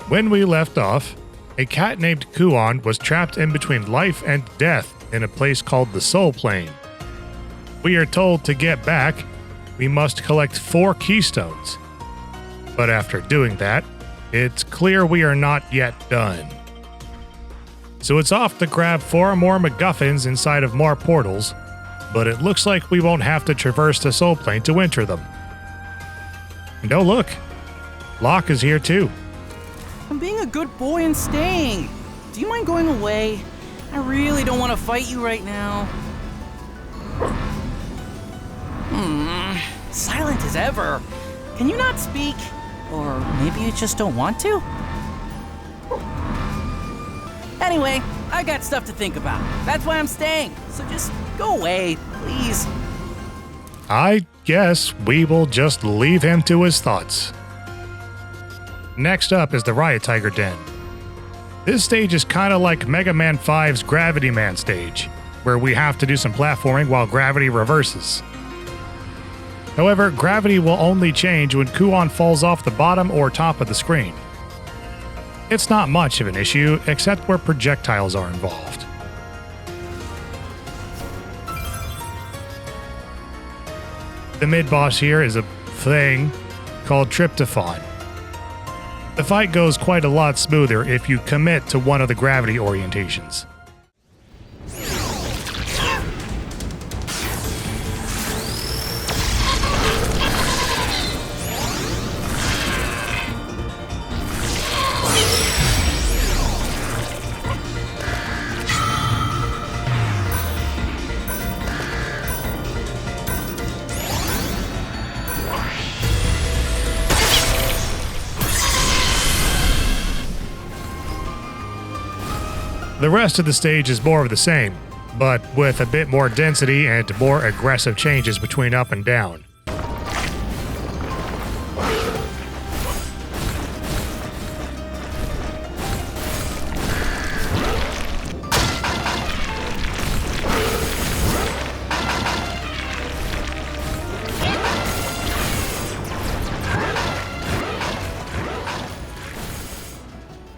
When we left off, a cat named Kuon was trapped in between life and death in a place called the Soul Plane. We are told to get back, we must collect 4 keystones. But after doing that, it's clear we are not yet done. So it's off to grab 4 more MacGuffins inside of more portals, but it looks like we won't have to traverse the Soul Plane to enter them. And oh look, Locke is here too. I'm being a good boy and staying. Do you mind going away? I really don't want to fight you right now. Silent as ever. Can you not speak? Or maybe you just don't want to? Anyway, I got stuff to think about. That's why I'm staying. So just go away, please. I guess we will just leave him to his thoughts. Next up is the Riot Tiger Den. This stage is kind of like Mega Man 5's Gravity Man stage, where we have to do some platforming while gravity reverses. However, gravity will only change when Kuon falls off the bottom or top of the screen. It's not much of an issue, except where projectiles are involved. The mid-boss here is a thing called Tryptophan. The fight goes quite a lot smoother if you commit to one of the gravity orientations. The rest of the stage is more of the same, but with a bit more density and more aggressive changes between up and down.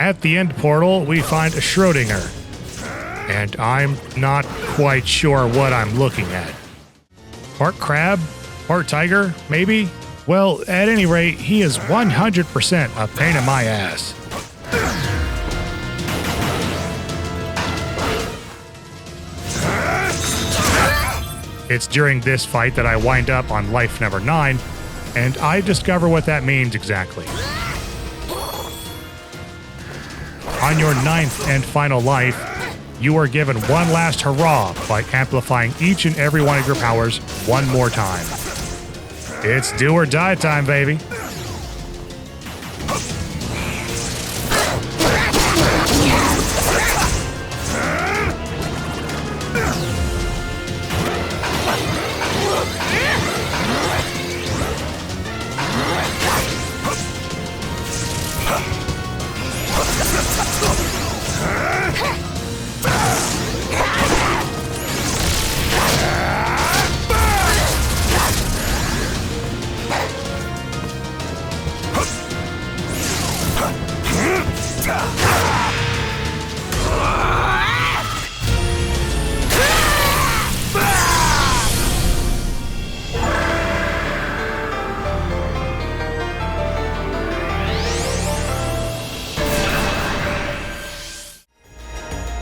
At the end portal, we find a Schrodinger, and I'm not quite sure what I'm looking at. Part crab? Part tiger? Maybe? Well, at any rate, he is 100% a pain in my ass. It's during this fight that I wind up on life number 9, and I discover what that means exactly. On your 9th and final life, you are given one last hurrah by amplifying each and every one of your powers one more time. It's do or die time, baby.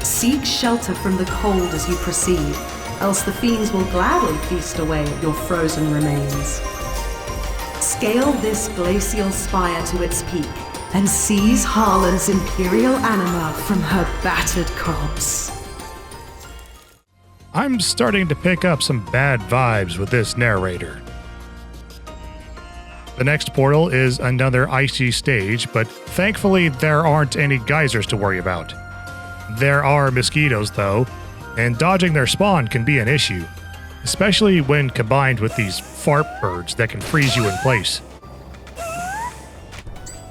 Seek shelter from the cold as you proceed, else the fiends will gladly feast away at your frozen remains. Scale this glacial spire to its peak and seize Harlan's imperial anima from her battered corpse. I'm starting to pick up some bad vibes with this narrator. The next portal is another icy stage, but thankfully there aren't any geysers to worry about. There are mosquitoes though, and dodging their spawn can be an issue, especially when combined with these fart birds that can freeze you in place.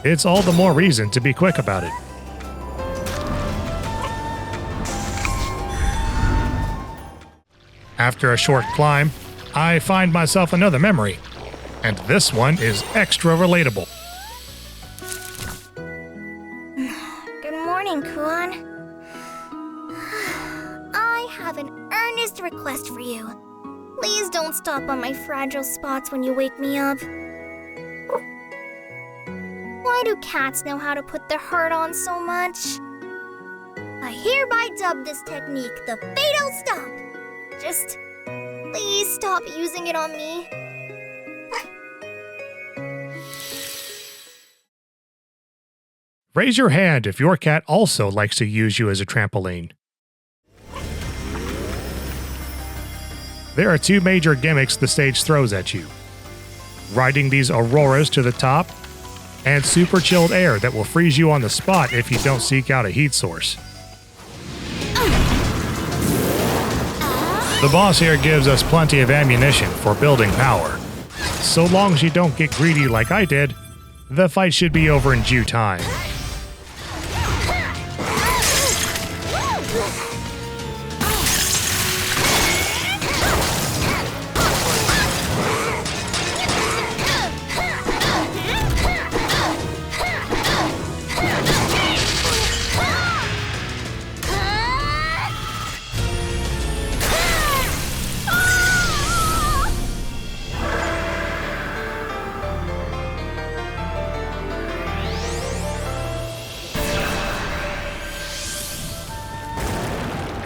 It's all the more reason to be quick about it. After a short climb, I find myself another memory, and this one is extra relatable. Good morning, Kuon. I have an earnest request for you. Please don't stop on my fragile spots when you wake me up. Why do cats know how to put their heart on so much? I hereby dub this technique the Fatal Stomp. Just please stop using it on me. Raise your hand if your cat also likes to use you as a trampoline. There are two major gimmicks the stage throws at you. Riding these auroras to the top, and super chilled air that will freeze you on the spot if you don't seek out a heat source. The boss here gives us plenty of ammunition for building power. So long as you don't get greedy like I did, the fight should be over in due time.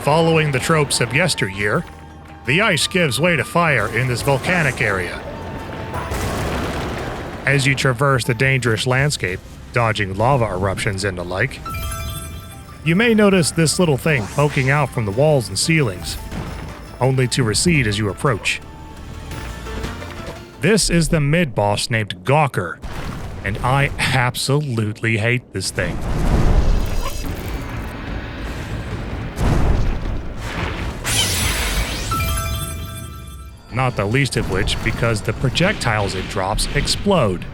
Following the tropes of yesteryear, the ice gives way to fire in this volcanic area. As you traverse the dangerous landscape, dodging lava eruptions and the like, you may notice this little thing poking out from the walls and ceilings, only to recede as you approach. This is the mid-boss named Gawker, and I absolutely hate this thing. Not the least of which because the projectiles it drops explode,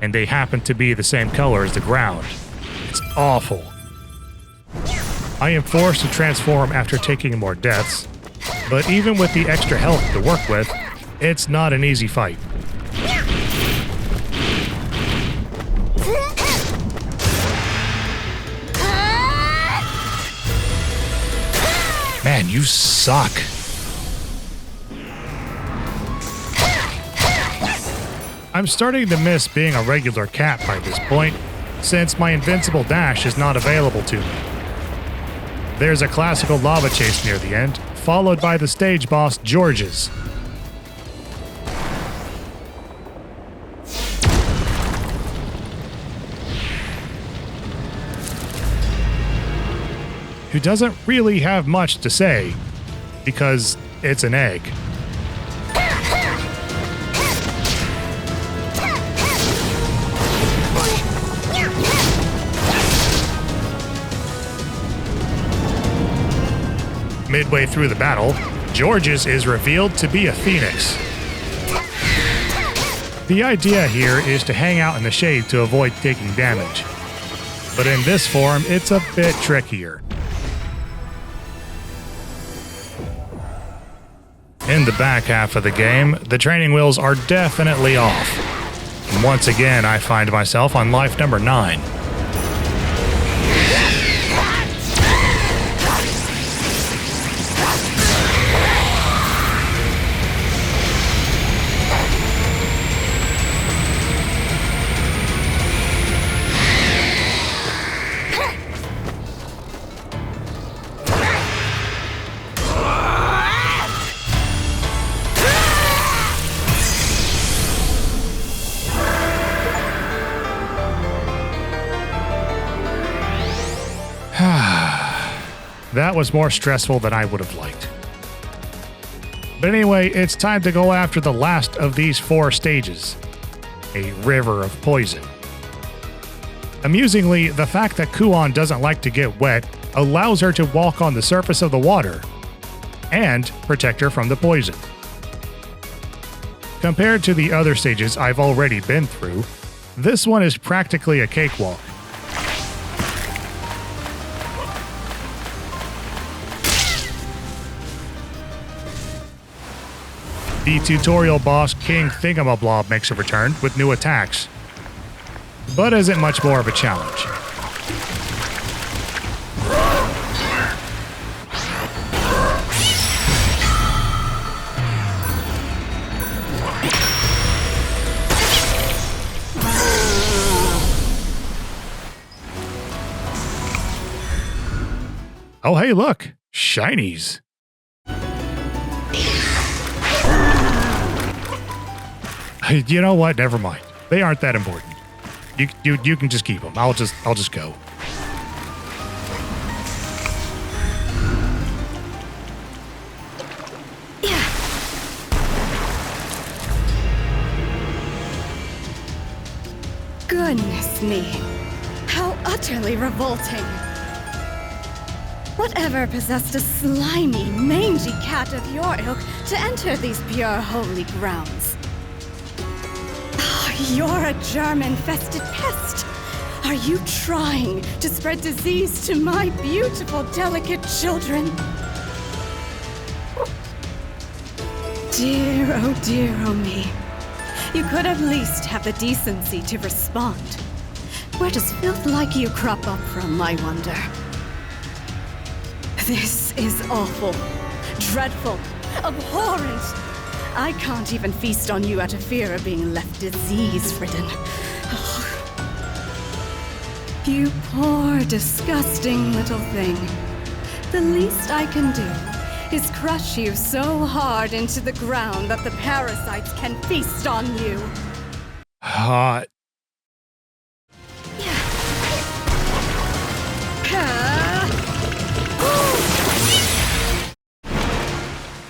and they happen to be the same color as the ground. It's awful. I am forced to transform after taking more deaths, but even with the extra health to work with, it's not an easy fight. Man, you suck. I'm starting to miss being a regular cat by this point, since my invincible dash is not available to me. There's a classical lava chase near the end, followed by the stage boss George's. Who doesn't really have much to say, because it's an egg. Midway through the battle, George's is revealed to be a phoenix. The idea here is to hang out in the shade to avoid taking damage, but in this form, it's a bit trickier. In the back half of the game, the training wheels are definitely off. And once again, I find myself on life number 9. That was more stressful than I would have liked. But anyway, it's time to go after the last of these 4 stages, a river of poison. Amusingly, the fact that Kuon doesn't like to get wet allows her to walk on the surface of the water and protect her from the poison. Compared to the other stages I've already been through, this one is practically a cakewalk. The tutorial boss King Thingamablob makes a return with new attacks, but isn't much more of a challenge. Oh, hey, look. Shinies. You know what? Never mind. They aren't that important. You can just keep them. I'll just go. Goodness me. How utterly revolting. Whatever possessed a slimy, mangy cat of your ilk to enter these pure holy grounds? Oh, you're a germ-infested pest. Are you trying to spread disease to my beautiful, delicate children? Dear, oh me. You could at least have the decency to respond. Where does filth like you crop up from, I wonder? This is awful, dreadful, abhorrent. I can't even feast on you out of fear of being left disease-ridden. You poor, disgusting little thing. The least I can do is crush you so hard into the ground that the parasites can feast on you. Hot.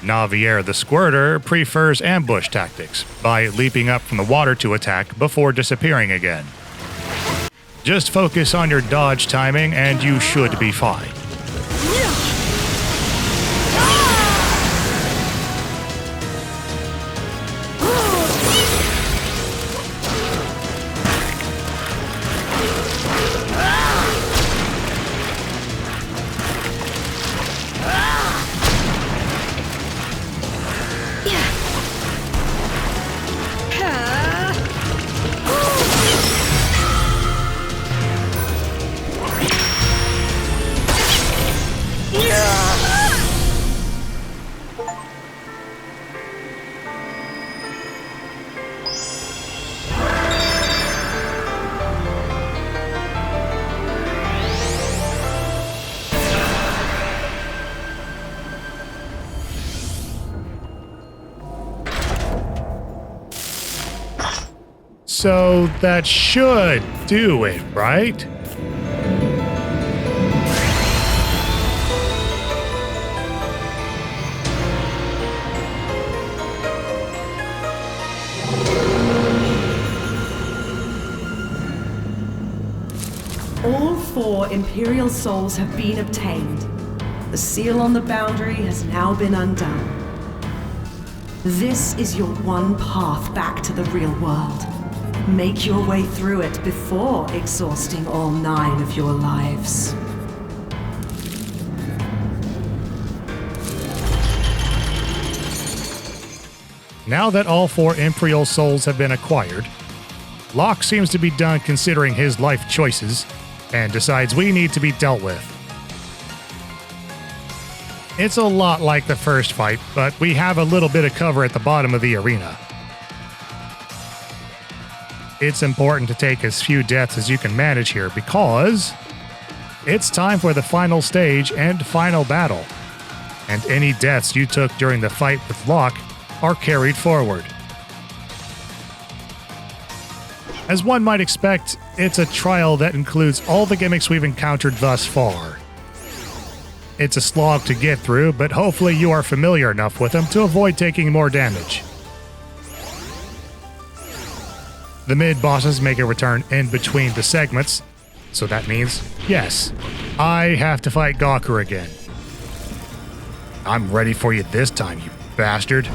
Navier the Squirter prefers ambush tactics by leaping up from the water to attack before disappearing again. Just focus on your dodge timing and you should be fine. So that should do it, right? All 4 Imperial souls have been obtained. The seal on the boundary has now been undone. This is your one path back to the real world. Make your way through it before exhausting all 9 of your lives. Now that all 4 Imperial souls have been acquired, Locke seems to be done considering his life choices and decides we need to be dealt with. It's a lot like the first fight, but we have a little bit of cover at the bottom of the arena. It's important to take as few deaths as you can manage here because it's time for the final stage and final battle. And any deaths you took during the fight with Locke are carried forward. As one might expect, it's a trial that includes all the gimmicks we've encountered thus far. It's a slog to get through, but hopefully you are familiar enough with them to avoid taking more damage. The mid-bosses make a return in between the segments, so that means, yes, I have to fight Gawker again. I'm ready for you this time, you bastard.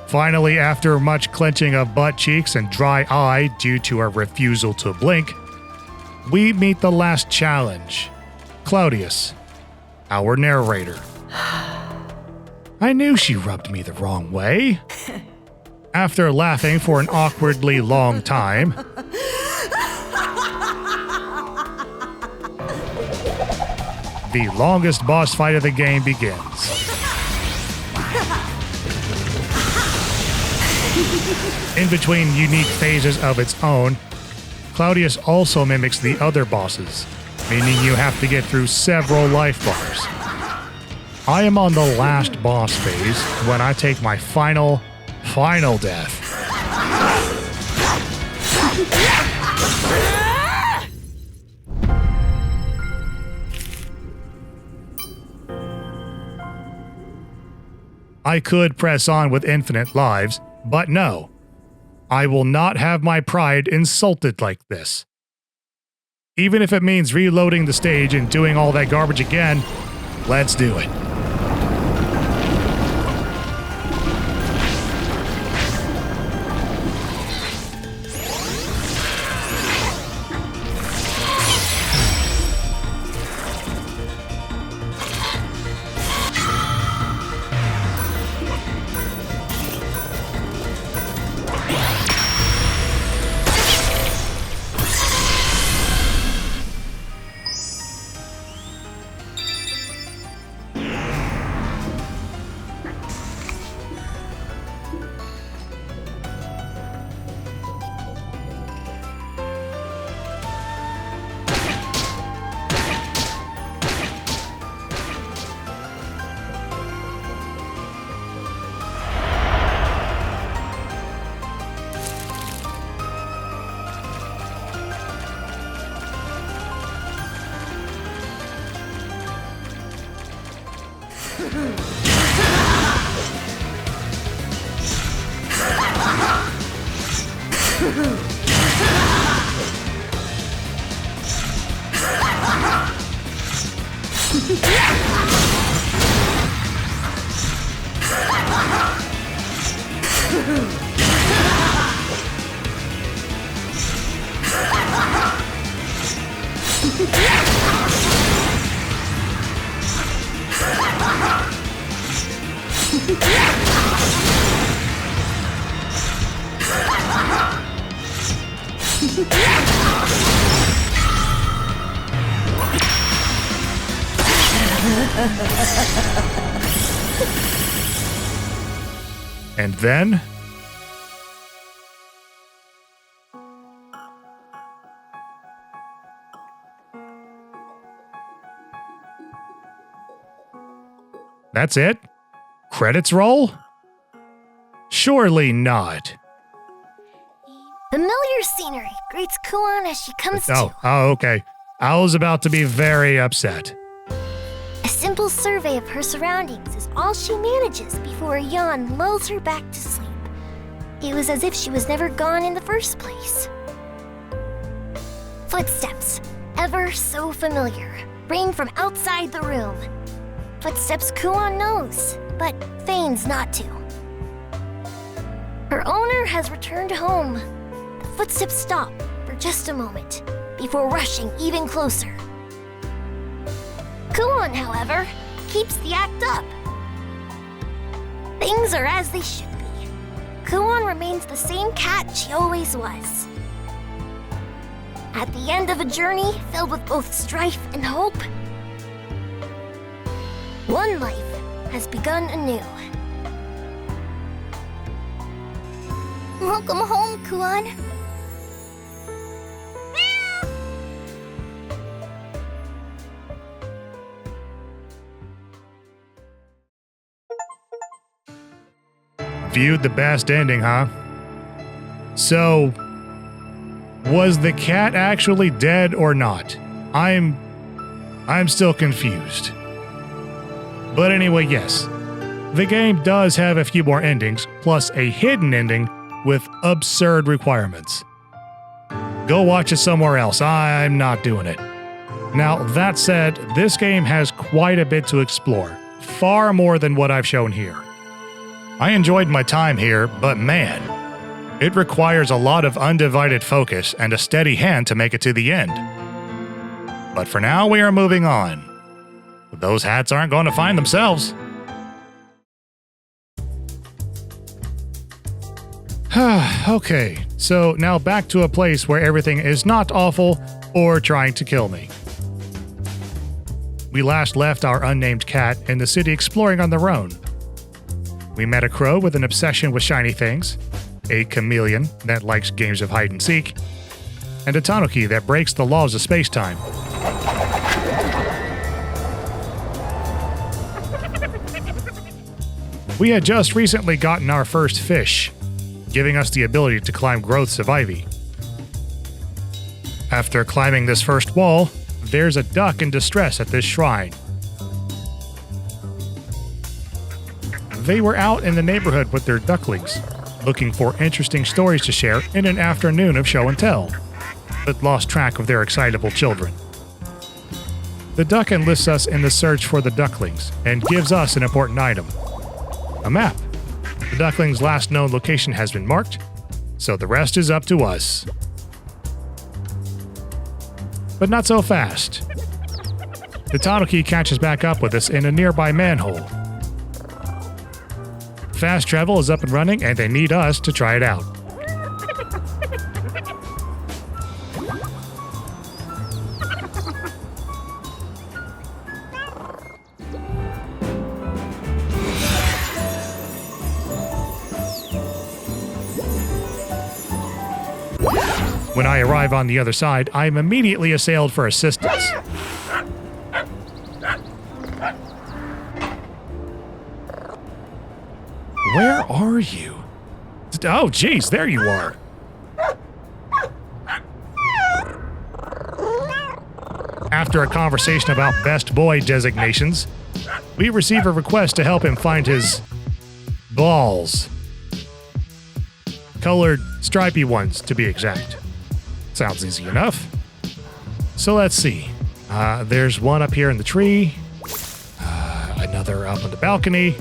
Finally, after much clenching of butt cheeks and dry eye due to a refusal to blink, we meet the last challenge, Claudius, our narrator. I knew she rubbed me the wrong way. After laughing for an awkwardly long time, the longest boss fight of the game begins. In between unique phases of its own, Claudius also mimics the other bosses, meaning you have to get through several life bars. I am on the last boss phase when I take my final death. I could press on with infinite lives, but no. I will not have my pride insulted like this. Even if it means reloading the stage and doing all that garbage again, let's do it. And then that's it? Credits roll? Surely not. Familiar scenery greets Kuan as she comes to. Oh, okay. I was about to be very upset. A simple survey of her surroundings is all she manages before a yawn lulls her back to sleep. It was as if she was never gone in the first place. Footsteps, ever so familiar, ring from outside the room. Footsteps Kuan knows, but feigns not to. Her owner has returned home. The footsteps stop for just a moment before rushing even closer. Kuan, however, keeps the act up. Things are as they should be. Kuan remains the same cat she always was. At the end of a journey filled with both strife and hope, one life has begun anew. Welcome home, Kuan. Viewed the best ending, huh? So, was the cat actually dead or not? I'm still confused. But anyway, yes. The game does have a few more endings, plus a hidden ending with absurd requirements. Go watch it somewhere else. I'm not doing it. Now, that said, this game has quite a bit to explore, far more than what I've shown here. I enjoyed my time here, but man, it requires a lot of undivided focus and a steady hand to make it to the end. But for now, we are moving on. Those hats aren't going to find themselves. Okay, so now back to a place where everything is not awful or trying to kill me. We last left our unnamed cat in the city exploring on their own. We met a crow with an obsession with shiny things, a chameleon that likes games of hide and seek, and a tanuki that breaks the laws of space-time. We had just recently gotten our first fish, giving us the ability to climb growths of ivy. After climbing this first wall, there's a duck in distress at this shrine. They were out in the neighborhood with their ducklings, looking for interesting stories to share in an afternoon of show and tell, but lost track of their excitable children. The duck enlists us in the search for the ducklings and gives us an important item: a map. The duckling's last known location has been marked, so the rest is up to us. But not so fast. The tanuki catches back up with us in a nearby manhole. Fast travel is up and running, and they need us to try it out. When I arrive on the other side, I am immediately assailed for assistance. Where are you? Oh, geez, there you are. After a conversation about best boy designations, we receive a request to help him find his balls. Colored, stripy ones, to be exact. Sounds easy enough. So let's see. There's one up here in the tree. Another up on the balcony.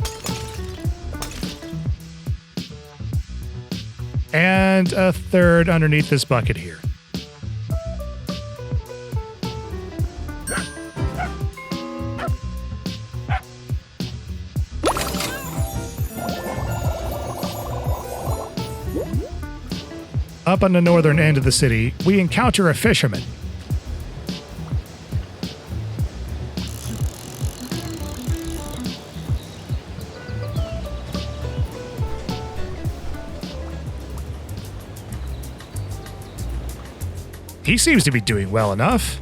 And a third underneath this bucket here. Up on the northern end of the city, we encounter a fisherman. He seems to be doing well enough.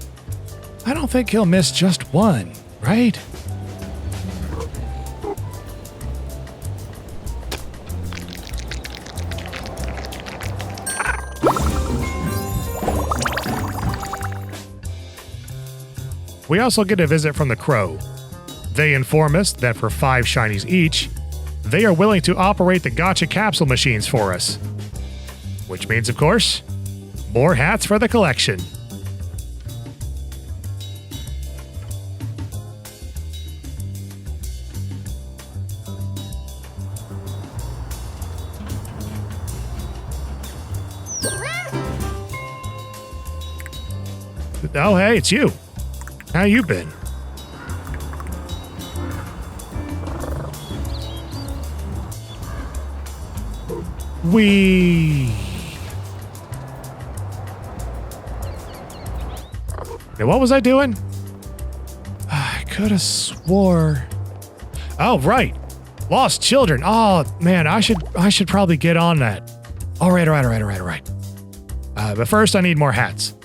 I don't think he'll miss just one, right? We also get a visit from the crow. They inform us that for 5 shinies each, they are willing to operate the gacha capsule machines for us. Which means, of course, more hats for the collection. Oh, hey, it's you. How you been? Now, what was I doing? I could have swore. Oh, right. Lost children. Oh, man, I should probably get on that. All right. But first, I need more hats.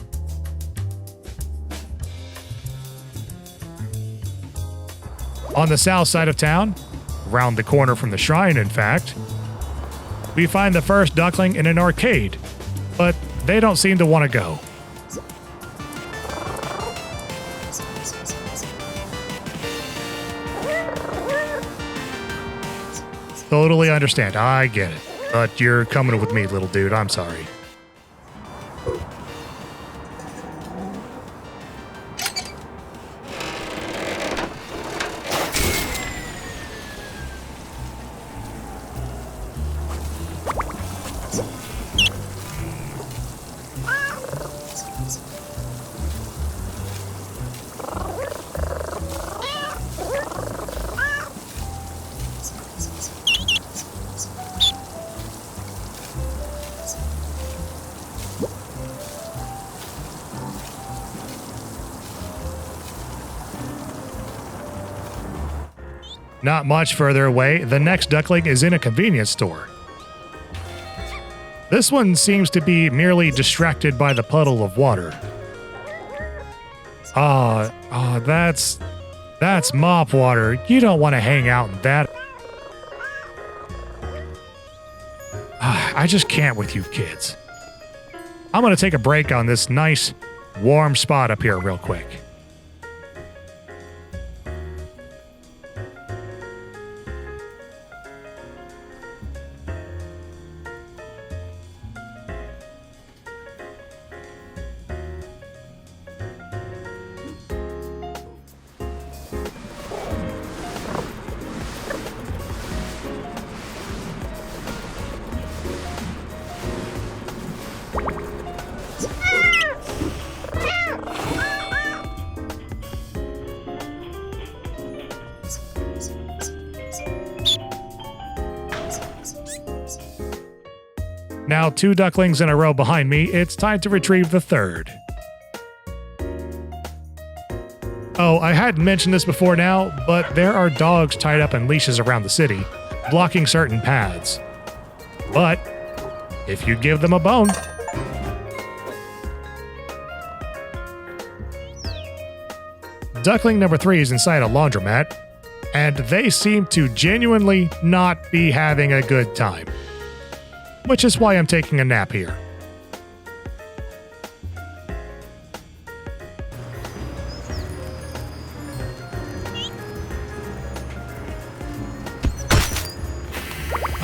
On the south side of town, round the corner from the shrine, in fact, we find the first duckling in an arcade, but they don't seem to want to go. Totally understand. I get it. But you're coming with me, little dude. I'm sorry. Not much further away, the next duckling is in a convenience store. This one seems to be merely distracted by the puddle of water. That's mop water. You don't want to hang out in that. I just can't with you kids. I'm going to take a break on this nice, warm spot up here real quick. Now 2 ducklings in a row behind me, it's time to retrieve the third. Oh, I hadn't mentioned this before now, but there are dogs tied up in leashes around the city, blocking certain paths. But if you give them a bone, duckling number 3 is inside a laundromat, and they seem to genuinely not be having a good time. Which is why I'm taking a nap here.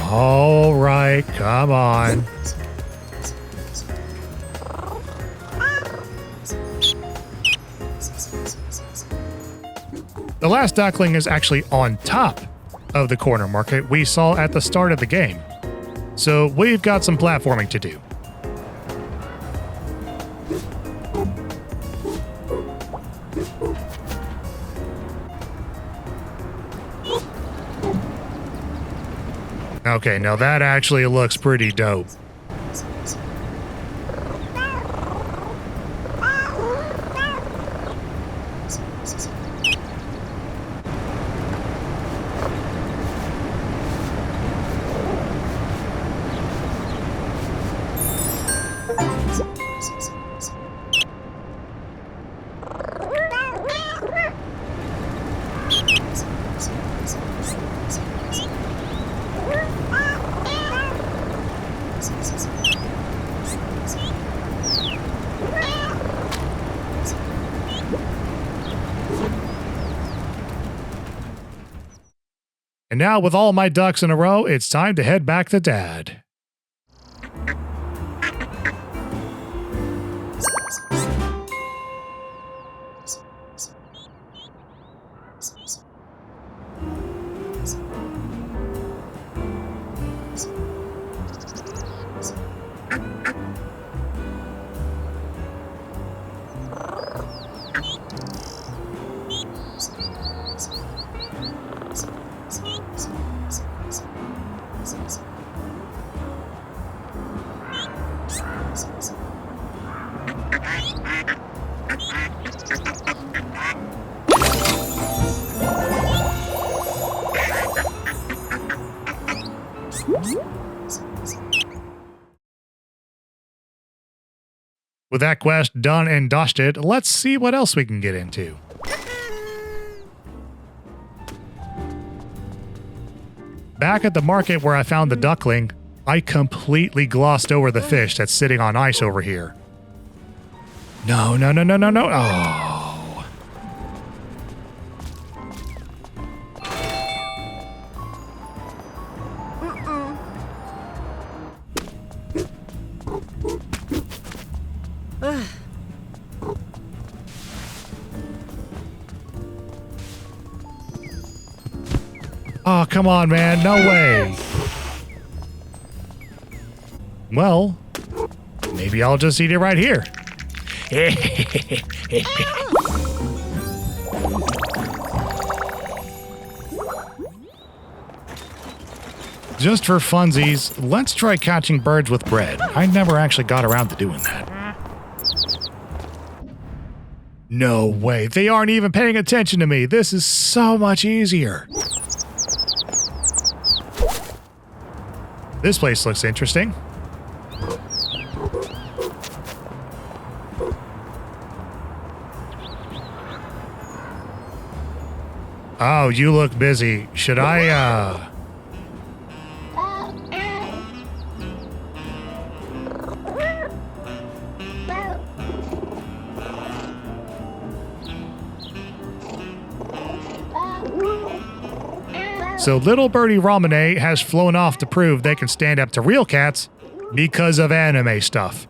All right, come on. The last duckling is actually on top of the corner market we saw at the start of the game. So we've got some platforming to do. Okay, now that actually looks pretty dope. And now, with all my ducks in a row, it's time to head back to Dad. With that quest done and dusted, let's see what else we can get into. Back at the market where I found the duckling, I completely glossed over the fish that's sitting on ice over here. No. Oh. Oh, come on, man. No way. Well, maybe I'll just eat it right here. Just for funsies, let's try catching birds with bread. I never actually got around to doing that. No way. They aren't even paying attention to me. This is so much easier. This place looks interesting. Oh, you look busy. Should I, So little birdie Ramune has flown off to prove they can stand up to real cats because of anime stuff.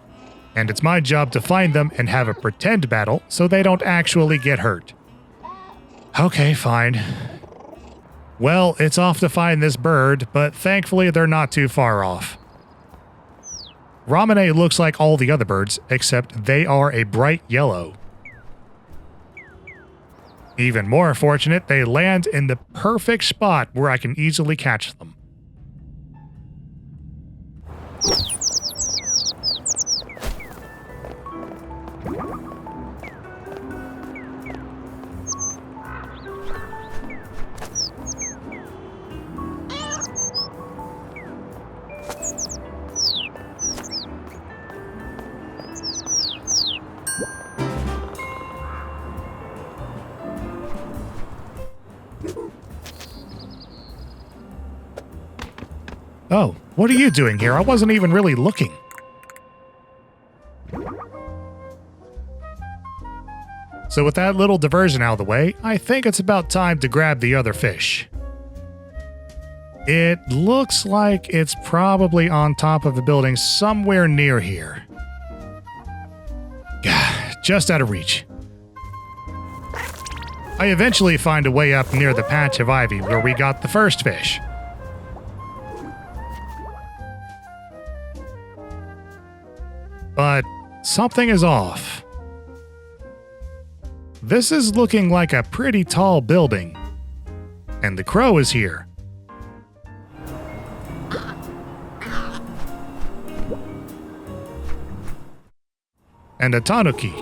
And it's my job to find them and have a pretend battle so they don't actually get hurt. Okay, fine. Well, it's off to find this bird, but thankfully they're not too far off. Ramune looks like all the other birds, except they are a bright yellow. Even more fortunate, they land in the perfect spot where I can easily catch them. Oh, what are you doing here? I wasn't even really looking. So with that little diversion out of the way, I think it's about time to grab the other fish. It looks like it's probably on top of a building somewhere near here. Gah, just out of reach. I eventually find a way up near the patch of ivy where we got the first fish. But something is off. This is looking like a pretty tall building. And the crow is here. And a tanuki.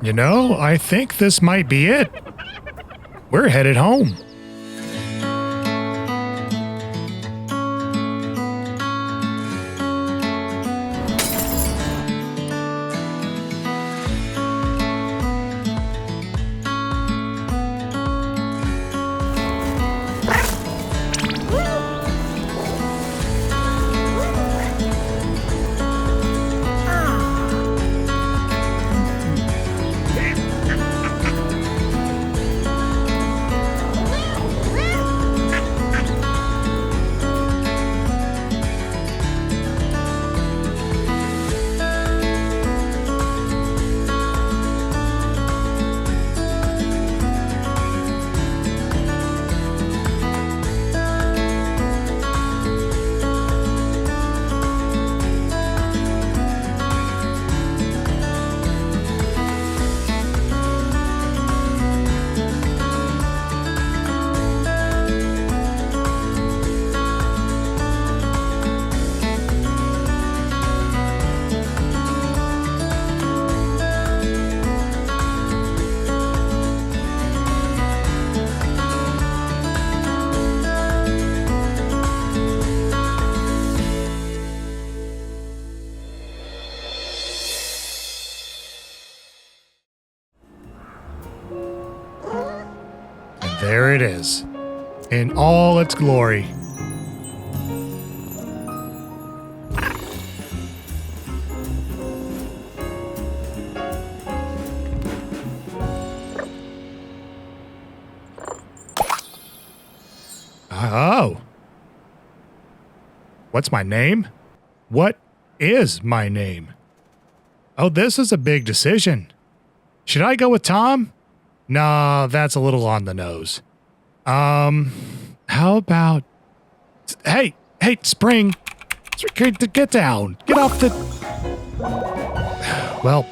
You know, I think this might be it. We're headed home. There it is, in all its glory. Oh. What's my name? What is my name? Oh, this is a big decision. Should I go with Tom? Nah, that's a little on the nose. How about... Hey, Spring. Get down. Get off the... Well,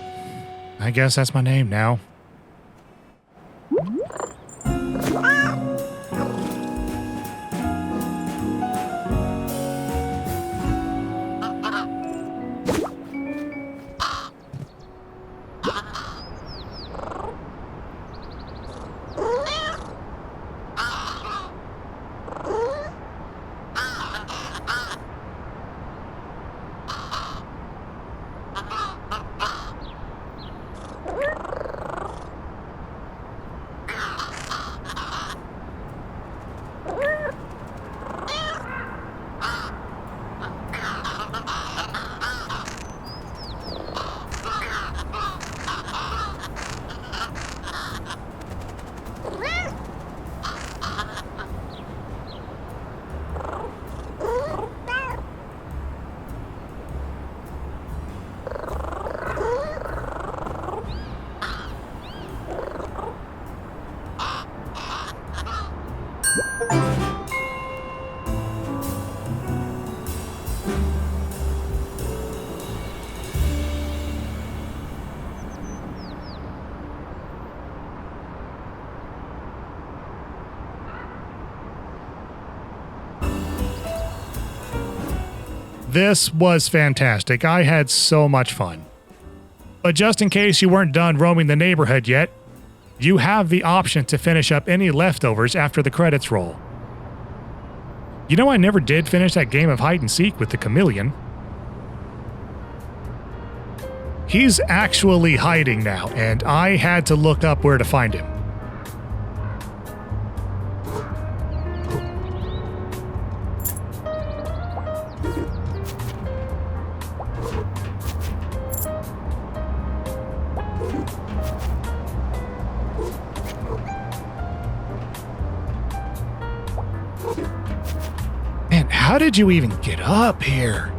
I guess that's my name now. This was fantastic. I had so much fun. But just in case you weren't done roaming the neighborhood yet, you have the option to finish up any leftovers after the credits roll. You know, I never did finish that game of hide and seek with the chameleon. He's actually hiding now, and I had to look up where to find him. Man, how did you even get up here?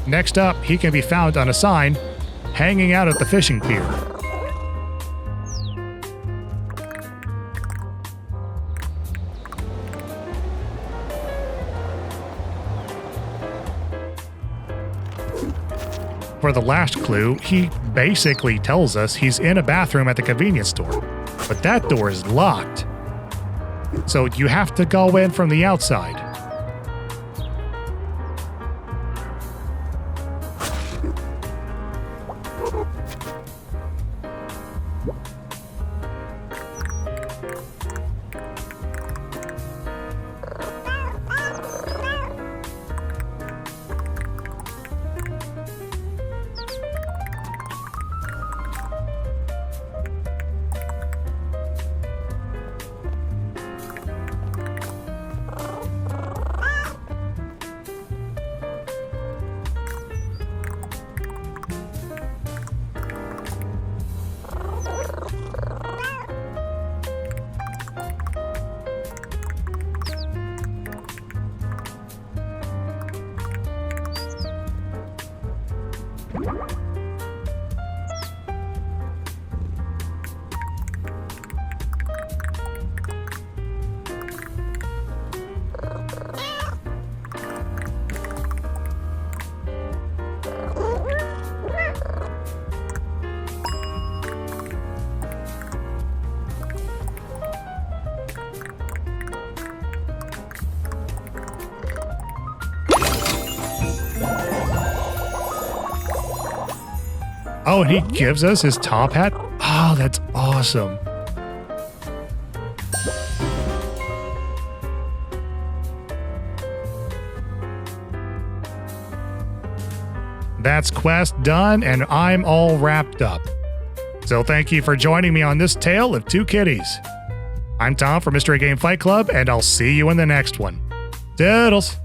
Next up, he can be found on a sign hanging out at the fishing pier. For the last clue, he basically tells us he's in a bathroom at the convenience store, but that door is locked. So you have to go in from the outside. Oh, and he gives us his top hat? Oh, that's awesome. That's quest done, and I'm all wrapped up. So thank you for joining me on this tale of two kitties. I'm Tom from Mystery Game Fight Club, and I'll see you in the next one. Toodles!